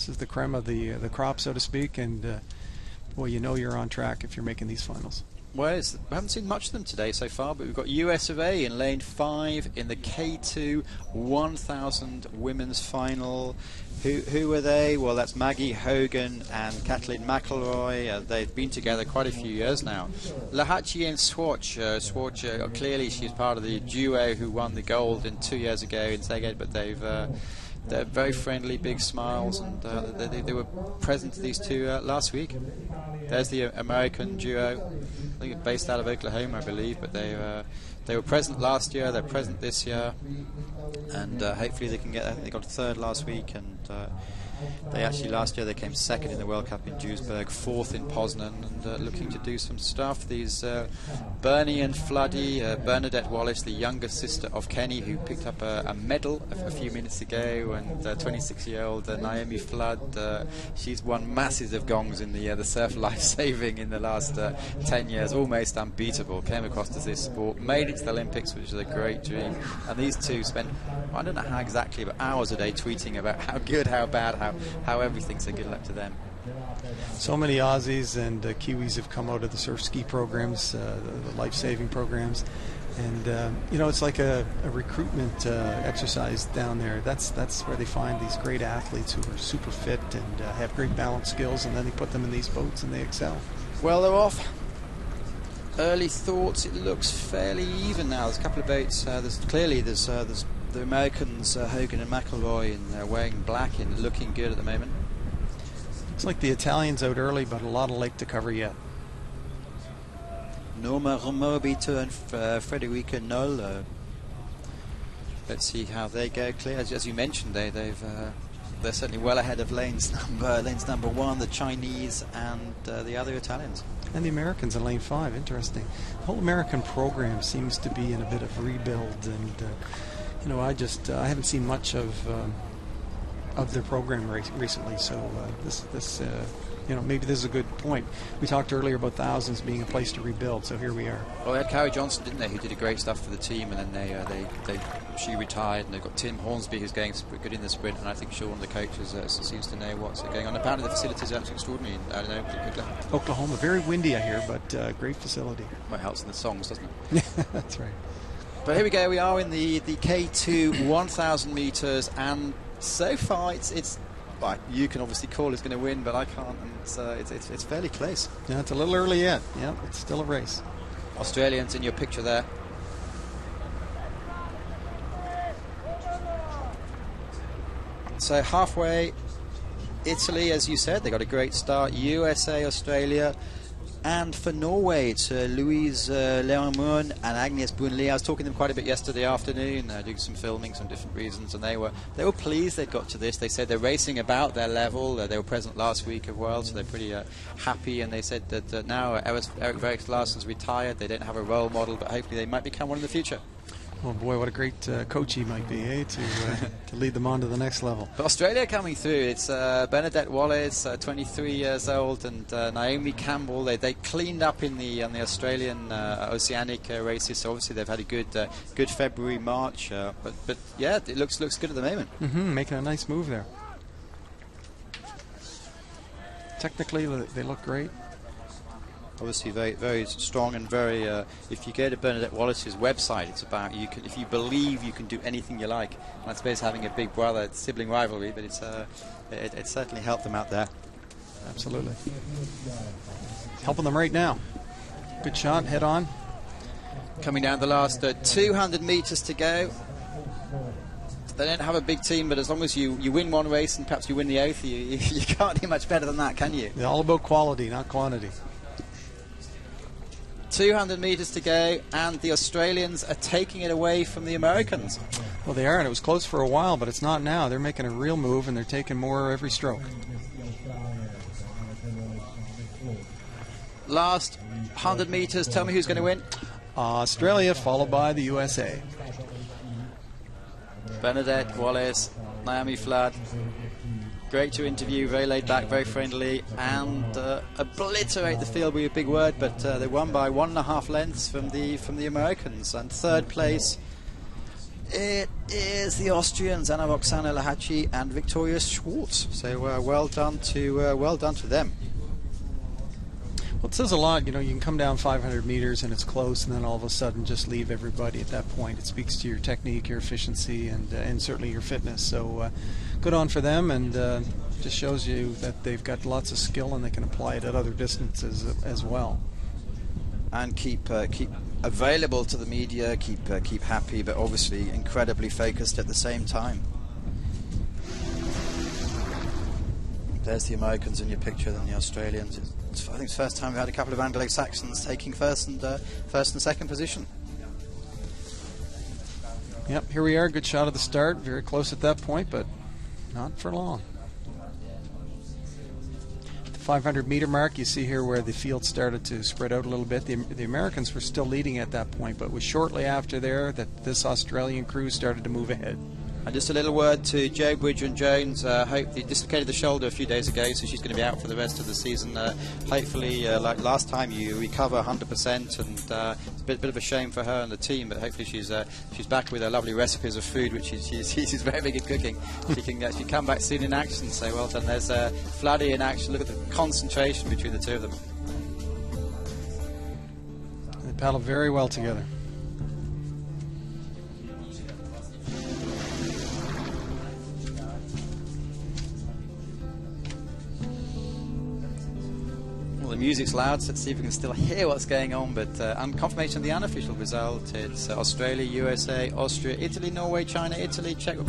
This is the creme of the crop, so to speak, and boy, you know you're on track if you're making these finals. Well, we haven't seen much of them today so far, but we've got US of A in lane 5 in the K2 1000 women's final. Who are they? Well, that's Maggie Hogan and Kathleen McElroy. They've been together quite a few years now. Lahatchi and Swatch. Clearly she's part of the duo who won the gold 2 years ago in Szeged, but they're very friendly, big smiles, and they were present to these two last week. There's the American duo, I think based out of Oklahoma, I believe, but they were present last year, they're present this year, and hopefully they can get. I think they got third last week, and they actually last year they came second in the World Cup in Duisburg, fourth in Poznan, and looking to do some stuff. These Bernie and Floody, Bernadette Wallace, the younger sister of Kenny, who picked up a medal a few minutes ago, and 26-year-old Naomi Flood, she's won masses of gongs in the surf life-saving in the last 10 years, almost unbeatable. Came across to this sport, made it to the Olympics, which is a great dream. And these two spent, I don't know how exactly, but hours a day tweeting about how good, how bad, how everything. So good luck to them. So many Aussies and Kiwis have come out of the surf ski programs, the life-saving programs, and it's like a recruitment exercise down there. That's where they find these great athletes who are super fit and have great balance skills, and then they put them in these boats and they excel. Well, they're off. Early thoughts, it looks fairly even now. There's a couple of boats. There's the Americans, Hogan and McElroy, and wearing black and looking good at the moment. It's like the Italians out early, but a lot of lake to cover yet. Norma Romobito and Frederica Knoll. Let's see how they go. Clear, as you mentioned, they're certainly well ahead of lanes number 1, the Chinese and the other Italians. And the Americans in lane 5. Interesting. The whole American program seems to be in a bit of rebuild, and I haven't seen much of their program recently. So maybe this is a good point. We talked earlier about thousands being a place to rebuild, so here we are. Well, they had Carrie Johnson, didn't they, who did a great stuff for the team, and then she retired, and they've got Tim Hornsby, who's going good in the sprint, and I think Sean, the coach, seems to know what's going on. Apparently the facilities are actually extraordinary. I don't know, Oklahoma, very windy, I hear, but great facility. Well, it helps in the songs, doesn't it? That's right. But here we go. We are in the K2 1000 meters, and so far it's well, you can obviously call who's going to win, but I can't. And it's fairly close. Yeah, it's a little early yet. Yeah, it's still a race. Australians in your picture there. So halfway, Italy, as you said, they got a great start. USA, Australia. And for Norway, it's Louise Learmonde and Agnes Brunli. I was talking to them quite a bit yesterday afternoon, doing some filming, some different reasons, and they were pleased they'd got to this. They said they're racing about their level. They were present last week as well, so they're pretty happy. And they said that now Erik Veriks Larsen's retired. They don't have a role model, but hopefully they might become one in the future. Oh boy, what a great coach he might be, to lead them on to the next level. But Australia coming through. It's Bernadette Wallace, 23 years old, and Naomi Campbell. They cleaned up on the Australian Oceanic races. So obviously they've had a good February, March. But yeah, it looks good at the moment. Making a nice move there. Technically, they look great. Obviously very, very strong, and very if you go to Bernadette Wallace's website, it's about if you believe you can do anything you like. And I suppose having a big brother sibling rivalry, but it certainly helped them out there. Absolutely. Helping them right now. Good shot, head on. Coming down the last 200 meters to go. They don't have a big team, but as long as you win one race and perhaps you win the 8th, you can't do much better than that, can you? It's all about quality, not quantity. 200 meters to go, and the Australians are taking it away from the Americans. Well, they are, and it was close for a while, but it's not now. They're making a real move, and they're taking more every stroke. Last 100 meters, tell me who's going to win. Australia, followed by the USA. Bernadette Wallace, Naomi Flood. Great to interview, very laid back, very friendly, and obliterate the field would be a big word, but they won by 1.5 lengths from the Americans. And third place It is the Austrians, Anna Oksana Lahachi and Victoria Schwartz. So well done to them. Well, it says a lot. You know, you can come down 500 meters and it's close, and then all of a sudden just leave everybody at that point. It speaks to your technique, your efficiency, and certainly your fitness. So good on for them, and just shows you that they've got lots of skill and they can apply it at other distances as well. And keep available to the media, keep happy, but obviously incredibly focused at the same time. There's the Americans in your picture, then the Australians. I think it's the first time we've had a couple of Anglo-Saxons taking first and second position. Yep, here we are. Good shot at the start. Very close at that point, but not for long. The 500-meter mark, you see here where the field started to spread out a little bit. The Americans were still leading at that point, but it was shortly after there that this Australian crew started to move ahead. And just a little word to Jo Bridger-Jones. Hope he dislocated the shoulder a few days ago, so she's going to be out for the rest of the season. Hopefully, like last time, you recover 100%, and it's a bit of a shame for her and the team. But hopefully, she's back with her lovely recipes of food, which she's very big at cooking. She can actually come back soon in action. So well done. There's Floody in action. Look at the concentration between the two of them. They paddle very well together. The music's loud, so let's see if we can still hear what's going on. But on confirmation of the unofficial result, it's Australia, USA, Austria, Italy, Norway, China, Italy, Czech Republic.